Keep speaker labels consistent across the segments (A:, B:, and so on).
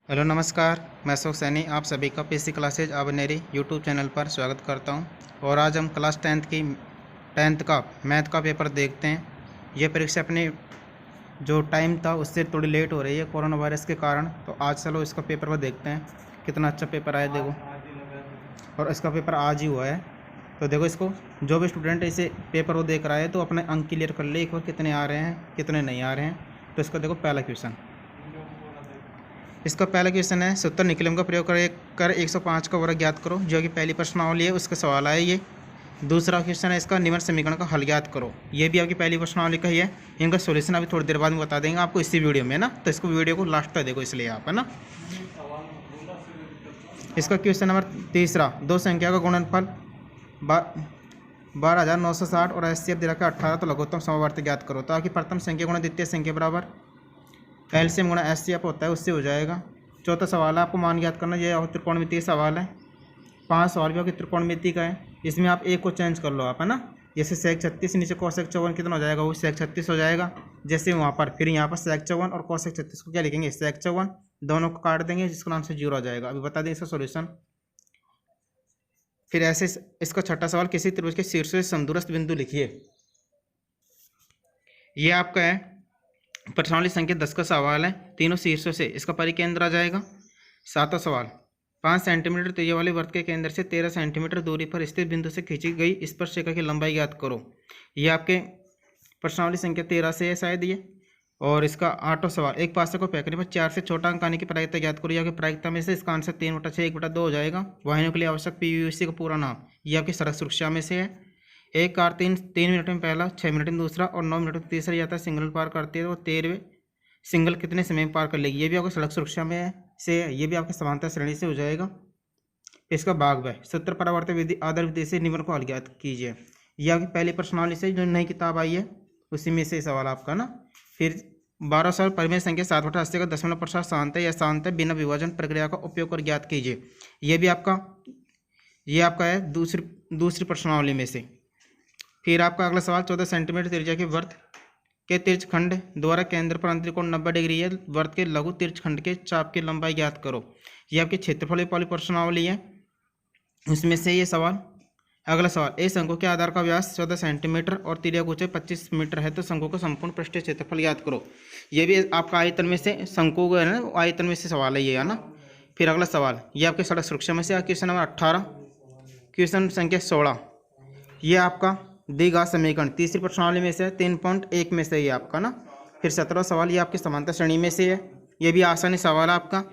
A: Hello नमस्कार, मैं अशोक सैनी आप सभी का पीसी क्लासेज आबनेरी यूट्यूब चैनल पर स्वागत करता हूं। और आज हम क्लास टेंथ का मैथ का पेपर देखते हैं। ये परीक्षा अपनी जो टाइम था उससे थोड़ी लेट हो रही है कोरोना वायरस के कारण। तो आज चलो इसका पेपर पर देखते हैं कितना अच्छा पेपर आया। देखो, और इसका पेपर आज ही हुआ है। तो देखो, इसको जो भी स्टूडेंट इसे पेपर को देख रहा है तो अपने अंक क्लियर कर ले एक बार, कितने आ रहे हैं कितने नहीं आ रहे हैं। तो इसका देखो पहला क्वेश्चन, इसका पहला क्वेश्चन है सूत्र निकलम का प्रयोग कर 105 का वर्ग ज्ञात करो, जो कि पहली प्रश्नावली है उसका सवाल है ये। दूसरा क्वेश्चन है इसका निम्न समीकरण का हल ज्ञात करो, ये भी आपकी पहली प्रश्नावली का ही है। इनका सॉल्यूशन अभी थोड़ी देर बाद में बता देंगे आपको इसी वीडियो में ना, तो इसको वीडियो को लास्ट तक देखो इसलिए आप, है ना। इसका क्वेश्चन नंबर तीसरा, दो संख्या का गुणनफल 12,960 और एचसीएफ दे रखा 18, तो लघुत्तम समवर्ती ज्ञात करो। तो आपकी प्रथम संख्या गुणा द्वितीय संख्या बराबर एलसीएम गुणा एचसीएफ होता है, उससे हो जाएगा। चौथा सवाल है आपको मान ज्ञात करना, ये त्रिकोणमितीय सवाल है। 5 सवाल भी आपकी त्रिकोणमिति का है। इसमें आप एक को चेंज कर लो आप, है ना। जैसे सेक 36 नीचे कोसेक 54 कितना हो जाएगा, वो सेक 36 हो जाएगा। जैसे वहाँ पर फिर यहाँ पर सेक 54 और कोसेक 36 को क्या लिखेंगे, सेक 54, दोनों को काट देंगे जिसका नाम से 0 आ जाएगा। अभी बता दें इसका सोल्यूशन। फिर ऐसे इसका छठा सवाल, किसी त्रिभुज के शीर्ष से समदूरस्थ बिंदु लिखिए। ये आपका है प्रश्नावली संख्या 10 का सवाल है। तीनों शीर्षों से इसका परिकेंद्र आ जाएगा। सातवां सवाल, 5 सेंटीमीटर त्रिज्या वाले वृत्त के केंद्र से 13 सेंटीमीटर दूरी पर स्थित बिंदु से खींची गई स्पर्शरेखा की लंबाई ज्ञात करो। ये आपके प्रश्नावली संख्या 13 से है शायद ये। और इसका आठवां सवाल, एक पासे को फेंकने पर 4 से छोटा अंक आने की प्रायिकता ज्ञात करो। या कि प्रायिकता में से इसका आंसर 3/6 1/2 हो जाएगा। वाहिनियों के लिए आवश्यक पीवीसी का पूरा नाम, ये आपकी सड़क सुरक्षा में से है। एक कार 3 मिनट में पहला, 6 मिनट में दूसरा और 9 मिनट में तीसरा जाता है, सिंगल पार करती है तो 13वें सिंगल कितने समय में पार कर लेगी। ये भी आपको सड़क सुरक्षा में से है। ये भी आपके समांतर श्रेणी से हो जाएगा। इसका भाग वह सूत्र परावर्तन विधि आधार विधि से निम्न को हल ज्ञात कीजिए। ये आपकी पहली प्रश्नावली से जो नई किताब आई है उसी में से सवाल आपका ना। फिर 12 सवाल, परिमेय संख्या 7/80 का दशमलव प्रसार शांत है या शांत है, बिना विभाजन प्रक्रिया का उपयोग कर ज्ञात कीजिए। ये भी आपका है दूसरी प्रश्नावली में से। फिर आपका अगला सवाल, 14 सेंटीमीटर त्रिज्या के वृत्त के तिर्चखंड द्वारा केंद्र पर अंतरिकोण 90 डिग्री है। वृत्त के लघु तिर्चखंड के चाप की लंबाई ज्ञात करो। ये आपके क्षेत्रफल वाली प्रश्नावली है, उसमें से ये सवाल। अगला सवाल, ए शंकु के आधार का व्यास 14 सेंटीमीटर और त्रिज्या ऊंचाई 25 मीटर है, तो शंकु का संपूर्ण पृष्ठीय क्षेत्रफल ज्ञात करो। ये भी आपका आयतन में से, शंकु है ना, आयतन में से सवाल है ये, है ना। फिर अगला सवाल, ये आपके सड़क सुरक्षा में से क्वेश्चन नंबर 18। क्वेश्चन संख्या 16, ये आपका द्विघात समीकरण तीसरी प्रश्नावली में से है, 3.1 में से ये आपका ना। फिर 17वां सवाल, ये आपके समांतर श्रेणी में से है, ये भी आसानी सवाल है आपका।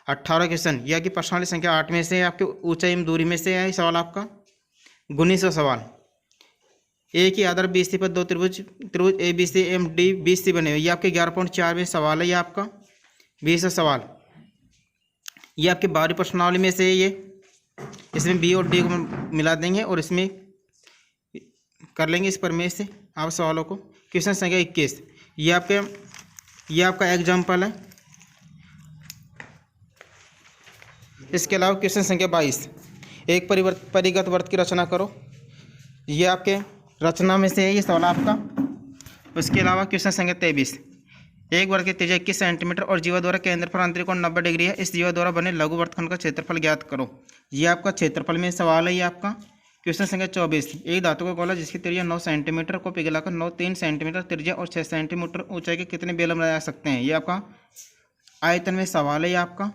A: 18 क्वेश्चन, यह आपकी प्रश्नावली संख्या 8 में से है, आपके ऊंचाई एवं दूरी में से है सवाल आपका। 19वां सवाल, एक ही आधार BC पर दो त्रिभुज ABC एवं DBC बने हुए, ये आपके 11.4 में सवाल है ये आपका। 20वां सवाल, ये आपके 12वीं प्रश्नावली में से है ये। इसमें B और D को मिला देंगे और इसमें कर लेंगे इस प्रमेय से आप सवालों को। क्वेश्चन संख्या 21, ये आपका एग्जाम्पल है। इसके अलावा क्वेश्चन संख्या 22, एक परिगत वृत्त की रचना करो। ये आपके रचना में से है ये सवाल आपका। उसके अलावा क्वेश्चन संख्या 23, एक वर्ग की त्रिज्या 21 सेंटीमीटर और जीवा द्वारा केंद्र पर अंतरिकोण 90 डिग्री है, इस जीवा द्वारा बने लघु वृत्तखंड का क्षेत्रफल ज्ञात करो। ये आपका क्षेत्रफल में सवाल है ये आपका। क्वेश्चन संख्या 24, एक धातु का गोला जिसकी त्रिज्या 9 सेंटीमीटर को पिघलाकर 3 सेंटीमीटर त्रिज्या और 6 सेंटीमीटर ऊंचाई के कितने बेलन बनाए जा सकते हैं। ये आपका आयतन में सवाल है ये आपका।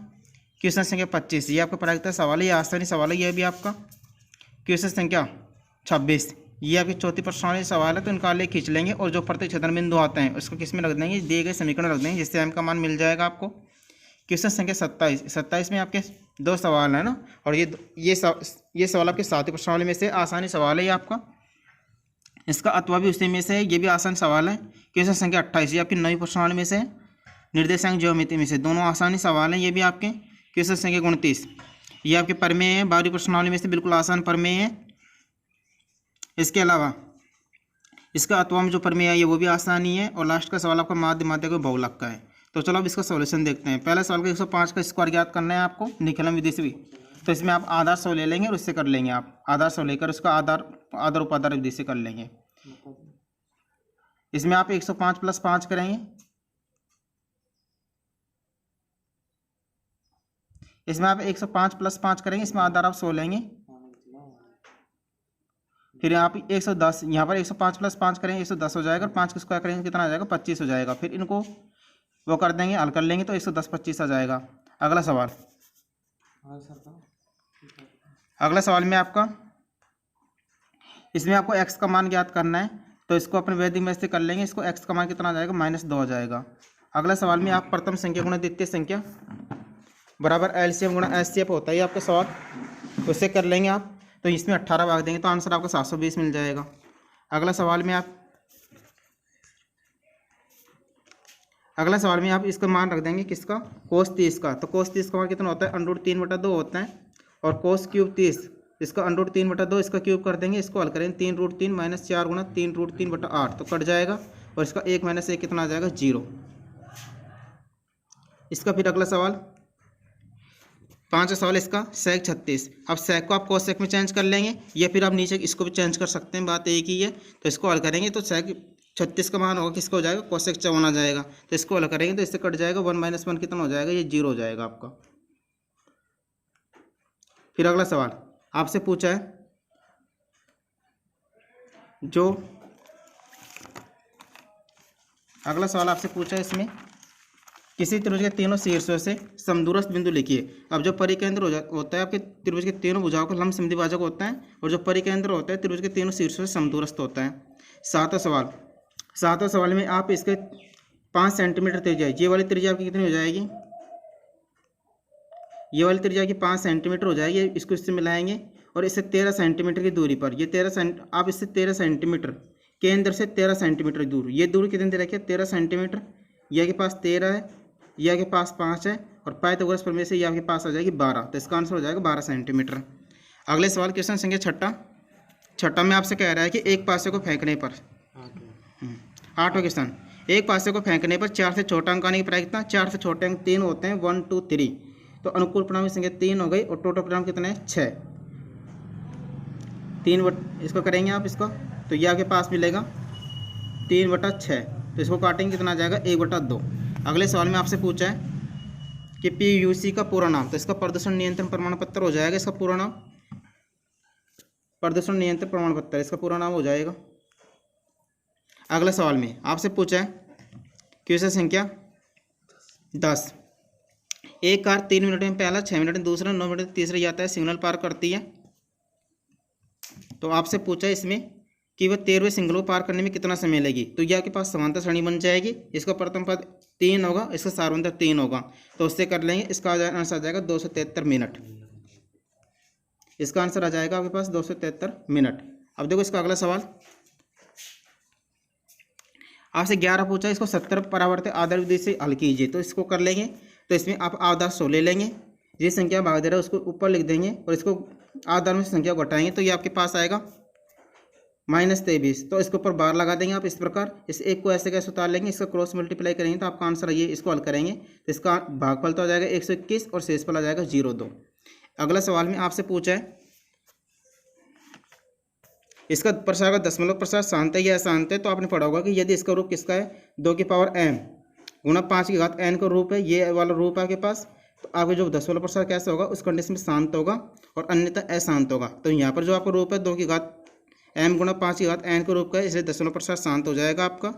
A: क्वेश्चन संख्या 25, ये आपका प्रायिकता सवाल है, ये आसानी सवाल है ये भी आपका। क्वेश्चन संख्या 26, ये आपकी चौथी प्रश्नावली सवाल है, तो इनका आलेख खींच लेंगे और जो प्रतिच्छेदन बिंदु आते हैं उसको किस में रख देंगे, दिए गए समीकरण रख देंगे, जिससे m का मान मिल जाएगा आपको। क्वेश्चन संख्या 27 में आपके 2 सवाल है ना, और ये सवाल आपके 7वीं प्रश्नावली में से आसानी सवाल है ये आपका। इसका अथवा भी उसी में से है, ये भी आसान सवाल है। क्वेश्चन संख्या 28, ये आपकी 9वीं प्रश्नावली में से, निर्देशांक ज्योमिति में से, दोनों आसानी सवाल हैं ये भी आपके। क्वेश्चन संख्या 29, ये आपके प्रमेय है, 12वीं प्रश्नावली में से बिल्कुल आसान प्रमेय है। इसके अलावा इसका अथवा में जो प्रमेय है ये वो भी आसानी है। और लास्ट का सवाल आपका माध्य बहुलक का है। तो चलो अब इसका सॉल्यूशन देखते हैं। पहला सवाल का 105 का स्क्वायर ज्ञात करना है आपको निखिलम विधि से भी। तो इसमें आप आधार 100 ले लेंगे और उससे कर लेंगे आप आधार 100 लेकर उसका आधार उपाधार विधि से कर लेंगे। इसमें आप 105 + 5 करेंगे इसमें आप 105 + 5 करेंगे, इसमें आधार आप 100 लेंगे, फिर यहाँ पे 110, यहाँ पर 105 + 5 करेंगे 110 हो जाएगा, और 5 का स्क्वायर करेंगे कितना आ जाएगा 25 हो जाएगा। फिर इनको वो कर देंगे, हल कर लेंगे तो 110 25 आ जाएगा। अगला सवाल, अगला सवाल में आपका, इसमें आपको x का मान ज्ञात करना है, तो इसको अपने वैदिक में से कर लेंगे, इसको x का मान कितना आ जाएगा -2 हो जाएगा। अगला सवाल में आप प्रथम संख्या गुणा द्वितीय संख्या बराबर एलसीएम गुणा एचसीएफ होता है आपका सवाल, तो उससे कर लेंगे आप, तो इसमें 18 भाग देंगे तो आंसर आपका 720 मिल जाएगा। अगला सवाल में आप इसका मान रख देंगे किसका, कोस 30 का, तो कोस 30 का मान कितना होता है √3/2 होता है, और कोस क्यूब 30 इसका √3/2 इसका क्यूब कर देंगे, इसको हल करेंगे 3√3 - 4 गुणा 3√3/8 तो कट जाएगा, और इसका 1 - 1 कितना आ जाएगा 0। इसका फिर अगला सवाल, 5वां सवाल इसका सेक 36। अब सेक को आप कोसेक में चेंज कर लेंगे, या फिर आप नीचे इसको भी चेंज कर सकते हैं, बात एक ही है। तो इसको हल करेंगे तो सेक 36 का मान होगा किसका हो जाएगा, कोसेक 54 आ जाएगा, तो इसको हल करेंगे तो इससे कट जाएगा, 1 - 1 कितना हो जाएगा, ये 0 हो जाएगा आपका। फिर अगला सवाल आपसे पूछा है, जो अगला सवाल आपसे पूछा है, इसमें किसी त्रिभुज के तीनों शीर्षों से समदूरस्थ बिंदु लिखिए। अब जो परिकेंद्र होता है आपके त्रिभुज के तीनों भुजाओं का लंब समद्विभाजक होता है, और जो परिकेंद्र होता है त्रिभुज के तीनों शीर्षों से समदूरस्थ होता है। 7वां सवाल में आप इसके 5 सेंटीमीटर त्रिज्या, ये वाली त्रिज्या आपकी कितनी हो जाएगी, ये वाली त्रिज्या की 5 सेंटीमीटर हो जाएगी, इसको इससे मिलाएंगे, और इससे 13 सेंटीमीटर की दूरी पर, ये आप इससे 13 सेंटीमीटर, केंद्र से 13 सेंटीमीटर दूर, ये दूरी कितनी दे रखी है 13 सेंटीमीटर, यह के पास 13 है, यह के पास 5 है, और पाइथागोरस प्रमेय से यह के पास आ जाएगी 12, तो इसका आंसर हो जाएगा 12 सेंटीमीटर। अगले सवाल क्वेश्चन संख्या छठा में आपसे कह रहा है कि एक पासे को फेंकने पर, 8वां क्वेश्चन, एक पासे को फेंकने पर 4 से छोटा अंक आने की प्रायिकता, 4 से छोटे अंक 3 होते हैं, 1 2 3, तो अनुकूल परिणाम की संख्या 3 हो गई, और टोटल परिणाम कितने हैं 6, 3 इसको करेंगे आप इसको, तो यह आपके पास मिलेगा 3/6, तो इसको काटेंगे कितना आ जाएगा 1/2। अगले सवाल में आपसे पूछा है कि PUC का पूरा नाम, तो इसका प्रदूषण नियंत्रण प्रमाण पत्र हो जाएगा, इसका पूरा नाम प्रदूषण नियंत्रण प्रमाण पत्र, इसका पूरा नाम हो जाएगा। अगले सवाल में आपसे पूछा है क्वेश्चन संख्या 10, एक कार 3 मिनट में पहला, 6 मिनट में दूसरा, 9 मिनट में तीसरा जाता है, सिग्नल पार करती है, तो आपसे पूछा है इसमें कि वह 13वें सिग्नल को पार करने में कितना समय लगेगी, तो यह के पास समांतर श्रेणी बन जाएगी, इसका प्रथम पद 3 होगा, इसका सार्वंतर 3 होगा, तो उससे कर लेंगे, इसका आंसर आ जाएगा 273 मिनट, इसका आंसर आ जाएगा आपके पास 273 मिनट। अब देखो इसका अगला सवाल आपसे 11 पूछा, इसको 70 परावर्तित आधार विधि से हल कीजिए, तो इसको कर लेंगे, तो इसमें आप आधार 100 ले लेंगे, जिस संख्या भाग दे रहा है उसको ऊपर लिख देंगे, और इसको आधार में संख्या को घटाएंगे, तो ये आपके पास आएगा -23, तो इसके ऊपर बार लगा देंगे आप इस प्रकार, इस एक को ऐसे कैसे उतार लेंगे, इसका क्रॉस मल्टीप्लाई करेंगे तो आपका आंसर ये, इसको हल करेंगे तो इसका भागफल तो आ जाएगा 121, और शेषफल आ जाएगा 0.2। अगला सवाल में आपसे पूछा है, इसका प्रसार का दशमलव प्रसार शांत है या अशांत है, तो आपने पढ़ा होगा कि यदि इसका रूप किसका है 2 की पावर m गुणा 5 की घात n का रूप है, ये वाला रूप है आपके पास, तो आपके जो दशमलव प्रसार कैसा होगा उस कंडीशन में शांत होगा, और अन्यथा अशांत होगा। तो यहाँ पर जो आपका रूप है 2 की घात m गुणा 5 की घात n का रूप का है, इसलिए दशमलव प्रसार शांत हो जाएगा आपका।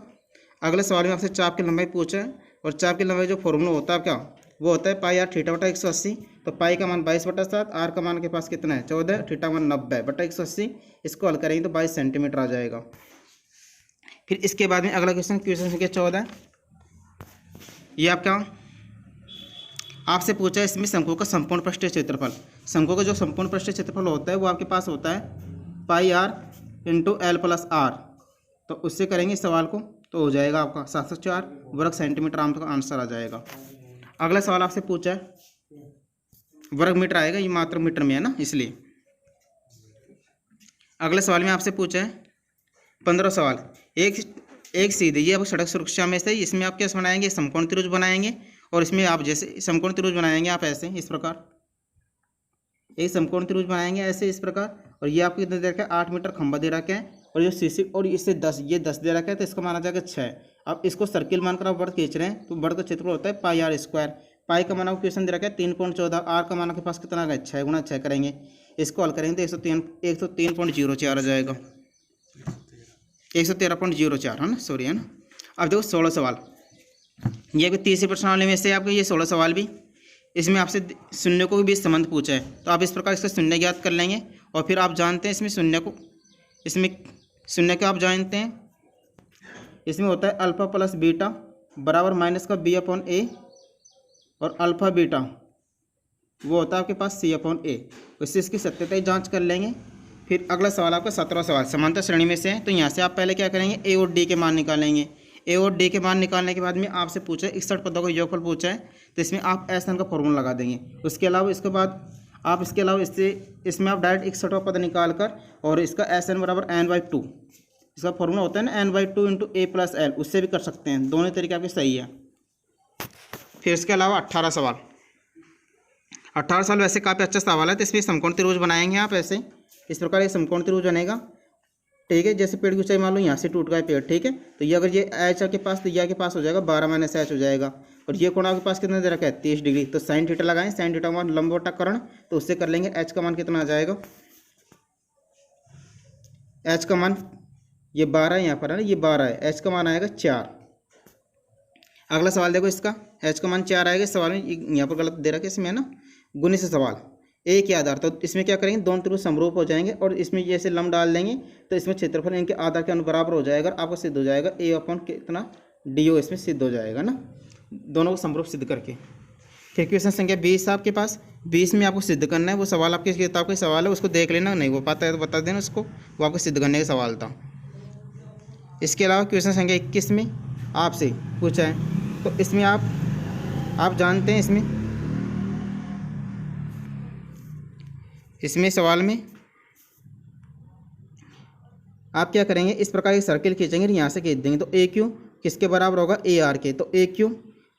A: अगले सवाल में आपसे चाप की लंबाई पूछा है, और चाप की लंबाई जो फॉर्मूला होता है क्या, वो होता है पाई r थीटा बटा 180, तो पाई का मान 22/7, r का मान के पास कितना है 14, थीटा मान 90 बटा 180, इसको हल करेंगे तो 22 सेंटीमीटर आ जाएगा। फिर इसके बाद में अगला क्वेश्चन संख्या 14, ये आपका आपसे पूछा है, इसमें शंकु का संपूर्ण पृष्ठीय क्षेत्रफल, शंकु का जो संपूर्ण पृष्ठीय क्षेत्रफल होता है वो आपके पास होता है पाई r into L plus R, तो उससे करेंगे इस सवाल को, तो हो जाएगा आपका 704 वर्ग सेंटीमीटर आपका आंसर आ जाएगा। अगला सवाल आपसे पूछा है वर्ग मीटर आएगा, ये मात्र मीटर में है ना, इसलिए। अगले सवाल में आपसे पूछा है 15 सवाल, एक सीधी, ये आपको सड़क सुरक्षा में से, इसमें आप कैसे बनाएंगे, समकोण त्रिभुज बनाएंगे, और इसमें आप जैसे समकोण त्रिभुज बनाएंगे आप ऐसे इस प्रकार, एक समकोण त्रिभुज बनाएंगे ऐसे इस प्रकार, और ये आपको कितना दे रखा है 8 मीटर खंभा दे रखा है, और जो सीसी और इससे 10, ये 10 दे रखा है, तो इसका मान आ जाएगा 6। अब इसको सर्किल मानकर आप वर्ग खींच रहे हैं, तो वर्ग का क्षेत्रफल होता है पाई r स्क्वायर, पाई का मान आपको क्वेश्चन दे रखा है 3.14, आर का मान आपके पास कितना है 6 गुना 6 करेंगे, इसको हल करेंगे तो 103.04 आ जाएगा, 113.04 है ना, सॉरी है ना। अब देखो 16 सवाल, ये भी तीसरे प्रश्नावली में से आपको ये 16 सवाल भी, इसमें आपसे शून्य को भी संबंध पूछा है, तो आप इस प्रकार इसका शून्य ज्ञात कर लेंगे। और फिर आप जानते हैं इसमें शून्य को आप जानते हैं, इसमें होता है अल्फ़ा प्लस बीटा बराबर माइनस का बी अपॉन ए, और अल्फ़ा बीटा वो होता है आपके पास सी अपॉन ए। उससे इसकी सत्यता ही जांच कर लेंगे। फिर अगला सवाल आपका 17वां सवाल, समांतर श्रेणी में से है, तो यहाँ से आप पहले क्या करेंगे, ए और डी के मान निकालेंगे। ए और डी के मान निकालने के बाद में आपसे पूछा है 61 पदों का योगफल पूछा है, तो इसमें आप एस एन का फॉर्मूला लगा देंगे। उसके अलावा इसके बाद आप इसमें आप डायरेक्ट 61वां पद निकाल कर, और इसका एस एन बराबर n/2, इसका फॉर्मूला होता है ना n/2 इंटू ए प्लस एल, उससे भी कर सकते हैं। दोनों तरीके आपके सही है। फिर इसके अलावा 18 सवाल, 18 सवाल वैसे काफ़ी अच्छा सवाल है, तो इसमें समकोण त्रिभुज बनाएंगे आप ऐसे, इस प्रकार एक समकोण त्रिभुज बनेगा, ठीक है। जैसे पेड़ की ऊंचाई मान लो यहाँ से टूट गया पेड़, ठीक है, तो ये अगर ये एच के पास, तो ये के पास हो जाएगा 12 माइनस एच हो जाएगा। और ये कोण आपके पास कितना दे रखा है 30 डिग्री, तो साइन थीटा लगाएं, साइन थीटा मान लंब बटा कर्ण, तो उससे कर लेंगे एच का मान कितना आ जाएगा, एच का मान ये 12 है यहाँ पर है ना, ये 12 है, एच का मान आएगा 4। अगला सवाल देखो, इसका एच का मान 4 आएगा। इस सवाल में यहाँ पर गलत दे रखा है इसमें है ना, गुणित सवाल ए के आधार, तो इसमें क्या करेंगे, दोनों त्रिभुज समरूप हो जाएंगे, और इसमें जैसे लंब डाल देंगे तो इसमें क्षेत्रफल इनके आधार के अनुबराबर हो जाएगा, आपको सिद्ध हो जाएगा ए अपॉन कितना डी ओ, इसमें सिद्ध हो जाएगा ना, दोनों को समरूप सिद्ध करके। फिर क्वेश्चन संख्या 20 आपके पास, 20 में आपको सिद्ध करना है, वो सवाल आपकी किताब का सवाल है, उसको देख लेना, नहीं वो पता है तो बता देना उसको, वो आपको सिद्ध करने का सवाल था। इसके अलावा क्वेश्चन संख्या 21 में आपसे पूछा है, तो इसमें आप जानते हैं, इसमें सवाल में आप क्या करेंगे, इस प्रकार एक सर्किल खींचेंगे, यहाँ से खींच देंगे, तो ए क्यू किसके बराबर होगा, ए आर के, तो ए क्यू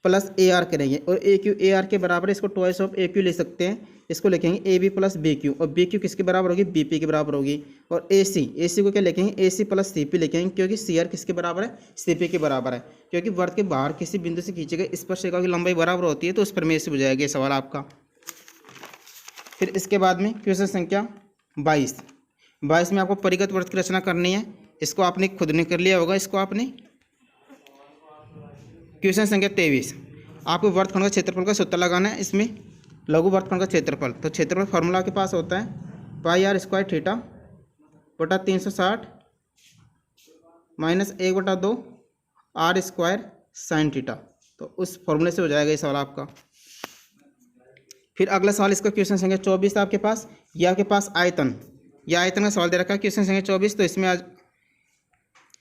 A: प्लस ए आर करेंगे, और ए क्यू ए आर के बराबर, इसको ट्वाइस ऑफ ए क्यू ले सकते हैं, इसको लिखेंगे A B plus B Q, और बी क्यू किसके बराबर होगी, बी पी के बराबर होगी। और ए सी को क्या लिखेंगे, ए सी प्लस सी पी लिखेंगे, क्योंकि सी आर किसके बराबर है, सी पी के बराबर है, क्योंकि वृत्त के बाहर किसी बिंदु से खींचे गए स्पर्शरेखा की लंबाई बराबर होती है, तो उस प्रमेय से हो जाएगा ये सवाल आपका। फिर इसके बाद में क्वेश्चन संख्या 22 में आपको परिगत वृत्त की रचना करनी है, इसको आपने खुद ने कर लिया होगा, इसको आपने। क्वेश्चन संख्या 23, आपको वृत्तखंड का क्षेत्रफल का सूत्र लगाना है, इसमें लघु वृत्तखंड का क्षेत्रफल, तो क्षेत्रफल फार्मूला के पास होता है पाई आर स्क्वायर थीटा बटा 360 minus 1/2 R square sine theta, तो उस फॉर्मूले से हो जाएगा ये सवाल आपका। फिर अगला सवाल, इसका क्वेश्चन संख्या 24 आपके पास, यह आपके पास आयतन, यह आयतन का सवाल दे रखा है क्वेश्चन संख्या 24, तो इसमें आज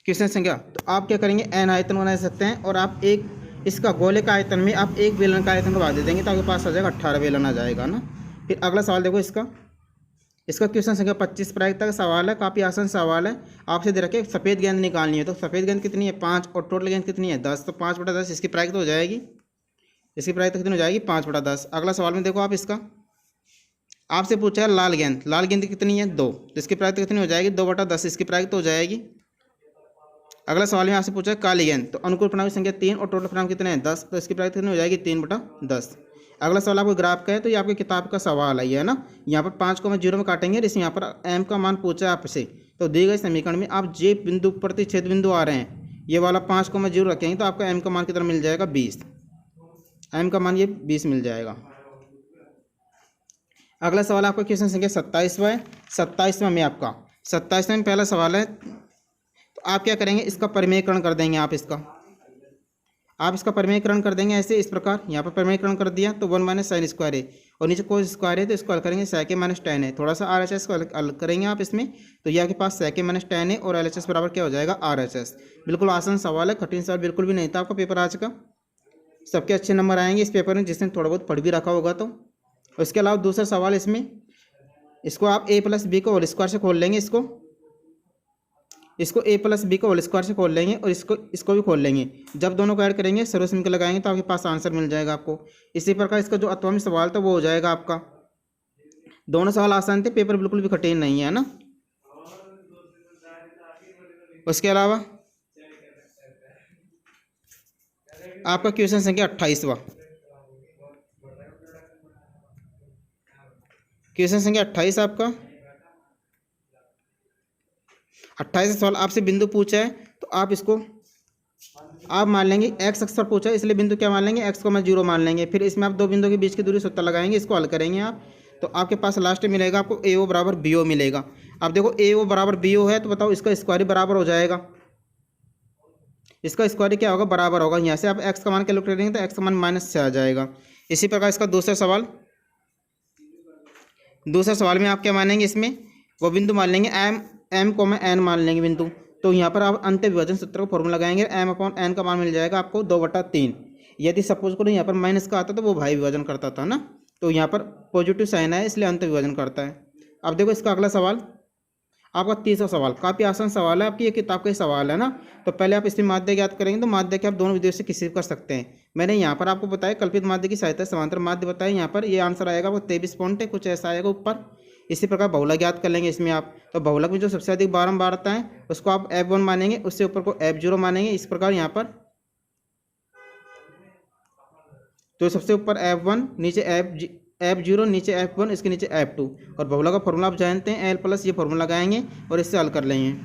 A: क्वेश्चन संख्या, तो आप क्या करेंगे, एन आयतन बना सकते हैं, और आप एक इसका गोले का आयतन में आप एक बेलन का आयतन को भाग दे देंगे, तो आपके पास आ जाएगा 18 बेलन आ जाएगा ना। फिर अगला सवाल देखो, इसका क्वेश्चन संख्या 25 प्रायिकता का सवाल है, काफ़ी आसान सवाल है, आपसे दे रखे सफ़ेद गेंद निकालनी है, तो सफ़ेद गेंद कितनी है 5, और टोटल गेंद कितनी है 10, तो 5/10 इसकी प्रायिकता हो जाएगी, इसकी प्रायिकता कितनी हो जाएगी 5/10। अगला सवाल में देखो आप, इसका आपसे पूछा है लाल गेंद कितनी है 2, तो इसकी प्रायिकता कितनी हो जाएगी 2/10, इसकी प्रायिकता हो जाएगी। अगला सवाल में आपसे पूछा है काली गेंद, तो अनुकूल परिणाम की संख्या 3 और टोटल परिणाम कितने हैं 10, तो इसकी प्रायिकता कितनी हो जाएगी 3/10। अगला सवाल आपको ग्राफ का है, तो ये आपकी किताब का सवाल है, ये है ना, यहाँ पर 5 को 0 में काटेंगे, और इसमें यहाँ पर m का मान पूछा है आपसे, तो दिए गए समीकरण में आप जे बिंदु प्रतिच्छेद बिंदु आ रहे हैं, ये वाला 5 को 0 रखेंगे, तो आपका m का मान कितना मिल जाएगा 20, m का मान ये 20 मिल जाएगा। अगला सवाल आपका क्वेश्चन संख्या 27वां है, 27वां में आपका 27वें में पहला सवाल है, तो आप क्या करेंगे, इसका परिमेयकरण कर देंगे, आप इसका परिमेयकरण कर देंगे ऐसे, इस प्रकार यहाँ पर परिमेयकरण कर दिया, तो 1 माइनस साइन स्क्वायर है, और नीचे कोस स्क्वायर है, तो इसको हल करेंगे sec माइनस tan है, थोड़ा सा RHS को हल करेंगे आप इसमें, तो ये आपके पास sec माइनस tan है, और LHS बराबर क्या हो जाएगा RHS। बिल्कुल आसान सवाल है, कठिन सवाल बिल्कुल भी नहीं था आपका पेपर आज का, सबके अच्छे नंबर आएंगे इस पेपर में, जिसने थोड़ा बहुत पढ़ भी रखा होगा। तो उसके अलावा दूसरा सवाल, इसको आप a प्लस बी को होल स्क्वायर से खोल लेंगे, इसको a प्लस बी को होल स्क्वायर से खोल लेंगे, और इसको भी खोल लेंगे, जब दोनों को ऐड करेंगे सर्वसम्मति लगाएंगे, तो आपके पास आंसर मिल जाएगा आपको। इसी प्रकार इसका जो अथवा में सवाल था वो हो जाएगा आपका। दोनों सवाल आसान थे, पेपर बिल्कुल भी कठिन नहीं है ना। उसके अलावा आपका क्वेश्चन संख्या 28वां, क्वेश्चन संख्या 28 आपका 28 सवाल आपसे बिंदु पूछा है, तो आप इसको आप मान लेंगे एक्स अक्सर पूछा है, इसलिए बिंदु क्या मान लेंगे, एक्स को मैं 0 मान लेंगे। फिर इसमें आप दो बिंदु के बीच की दूरी सूत्र लगाएंगे, इसको हल करेंगे आप, तो आपके पास लास्ट में मिलेगा आपको AO बराबर BO मिलेगा। अब देखो AO बराबर BO है, तो बताओ इसका स्क्वायर बराबर हो जाएगा, इसका स्क्वायर क्या होगा, बराबर होगा। यहाँ से आप एक्स का मान कैलकुलेट करेंगे तो एक्स का मान -6 आ जाएगा। इसी प्रकार इसका दूसरा सवाल में आप क्या मानेंगे, इसमें वो बिंदु मान लेंगे m को मैं n मान लेंगे बिंदु, तो यहाँ पर आप अंत्य विभाजन सूत्र का फॉर्मूला लगाएंगे, m/n का मान मिल जाएगा आपको 2/3। यदि सपोज करो यहाँ पर माइनस का आता तो वो भाई विभाजन करता था ना, तो यहाँ पर पॉजिटिव साइन है इसलिए अंत्य विभाजन करता है। अब देखो इसका अगला सवाल आपका तीसरा सवाल, काफ़ी आसान सवाल है, आपकी ये किताब का ही सवाल है ना। तो पहले आप इसमें माध्य ज्ञात करेंगे, तो माध्य के आप दोनों विधियों से किसी भी कर सकते हैं। मैंने यहाँ पर आपको बताया कल्पित माध्य की सहायता समांतर माध्य बताया, यहाँ पर ये आंसर आएगा वो 23 पॉइंट है, कुछ ऐसा आएगा ऊपर। इसी प्रकार बहुलक ज्ञात कर लेंगे इसमें आप, तो बहुलक में जो सबसे अधिक बारंबारता है उसको आप F1 मानेंगे, उससे ऊपर को F0 मानेंगे। इस प्रकार यहाँ पर तो सबसे ऊपर F1 नीचे F0 नीचे F1 इसके नीचे F2, और बहुलक का फॉर्मूला आप जानते हैं L+, ये फॉर्मूला लगाएंगे और इससे हल कर लेंगे।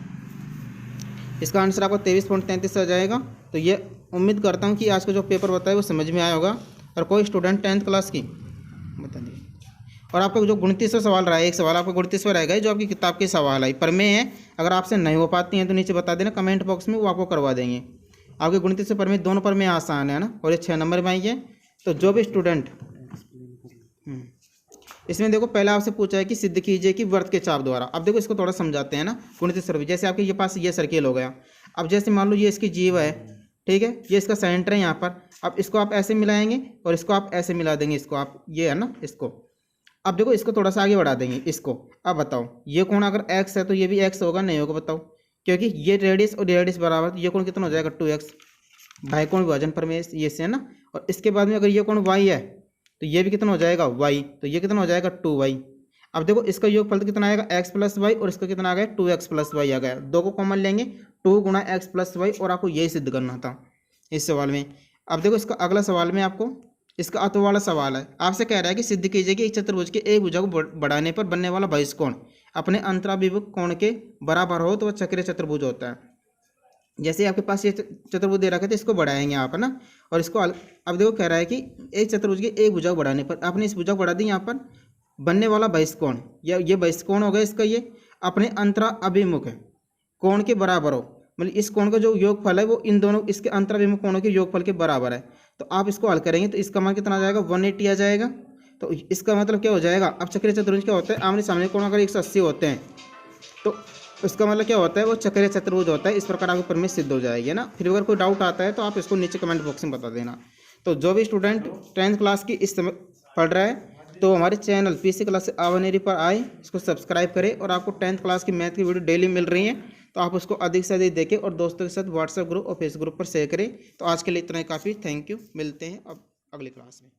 A: इसका आंसर आपको 23.33 आ जाएगा। तो ये उम्मीद करता हूँ कि आज का जो पेपर बताया वो समझ में आया होगा, और कोई स्टूडेंट 10th क्लास की बता दीजिए। और आपको जो गणितीय सवाल रहा है, एक सवाल आपको गणितीय रहेगा जो आपकी किताब के सवाल है, प्रमेय है, अगर आपसे नहीं हो पाती हैं तो नीचे बता देना कमेंट बॉक्स में, वो आपको करवा देंगे। आपके गणितीय से प्रमेय दोनों प्रमेय आसान है ना, और ये 6 नंबर में आई है। तो जो भी स्टूडेंट इसमें देखो पहले आपसे पूछा है कि सिद्ध कीजिए कि वृत्त के चाप द्वारा। अब देखो इसको थोड़ा समझाते हैं ना गणितीय सर्वे। जैसे आपके ये पास ये सर्किल हो गया, अब जैसे मान लो ये इसकी जीव है, ठीक है, ये इसका सेंटर है यहाँ पर। अब इसको आप ऐसे मिलाएंगे और इसको आप ऐसे मिला देंगे, इसको आप ये है ना इसको। अब देखो इसको थोड़ा सा आगे बढ़ा देंगे इसको। अब बताओ ये कोण अगर x है तो ये भी x होगा, नहीं होगा बताओ, क्योंकि ये रेडियस और रेडियस बराबर, तो ये कोण कितना हो जाएगा 2x, भाई कोण विभाजन प्रमेय ये से है ना। और इसके बाद में अगर ये कोण y है तो ये भी कितना हो जाएगा y, तो ये कितना हो जाएगा 2y। अब देखो इसका योगफल कितना आएगा x + y, और इसका कितना आ गया 2x + y आ गया। दो को कॉमन लेंगे 2 × x + y, और आपको यही सिद्ध करना था इस सवाल में। अब देखो इसका अगला सवाल में आपको इसका अतः वाला सवाल है, आपसे कह रहा है कि सिद्ध कीजिए कि एक चतुर्भुज के एक भुजा को बढ़ाने पर बनने वाला बहिष्कोण अपने अंतराभिमुख कोण के बराबर हो तो वह चक्रीय चतुर्भुज होता है। जैसे आपके पास ये चतुर्भुज दे रखा है तो इसको बढ़ाएंगे आप है ना, और इसको अब देखो कह रहा है कि एक चतुर्भुज के एक भुजा को बढ़ाने पर आपने इस भुजा को बढ़ा दी, यहाँ पर बनने वाला बहिष्कोण या ये बहिष्कोण हो गया इसका, ये अपने अंतराभिमुख कोण के बराबर हो, मतलब इस कोण का जो योगफल है वो इन दोनों इसके अंतराभिमुख कोणों के योगफल के बराबर है। तो आप इसको हल करेंगे तो इसका मान कितना आ जाएगा 180 आ जाएगा। तो इसका मतलब क्या हो जाएगा, अब चक्रीय चतुर्भुज क्या होता है, आमने सामने कोण अगर 180 होते हैं तो उसका मतलब क्या होता है, वो चक्रीय चतुर्भुज होता है। इस प्रकार आपकी प्रमेय सिद्ध हो जाएगी ना। फिर अगर कोई डाउट आता है तो आप इसको नीचे कमेंट बॉक्स में बता देना। तो जो भी स्टूडेंट 10th क्लास की इस समय पढ़ रहा है तो हमारे चैनल PC क्लास आवानेरी पर आए, इसको सब्सक्राइब करें, और आपको 10th क्लास की मैथ की वीडियो डेली मिल रही है, तो आप उसको अधिक से अधिक देखें और दोस्तों के साथ व्हाट्सएप ग्रुप और फेसबुक ग्रुप पर शेयर करें। तो आज के लिए इतना ही काफ़ी, थैंक यू, मिलते हैं अब अगली क्लास में।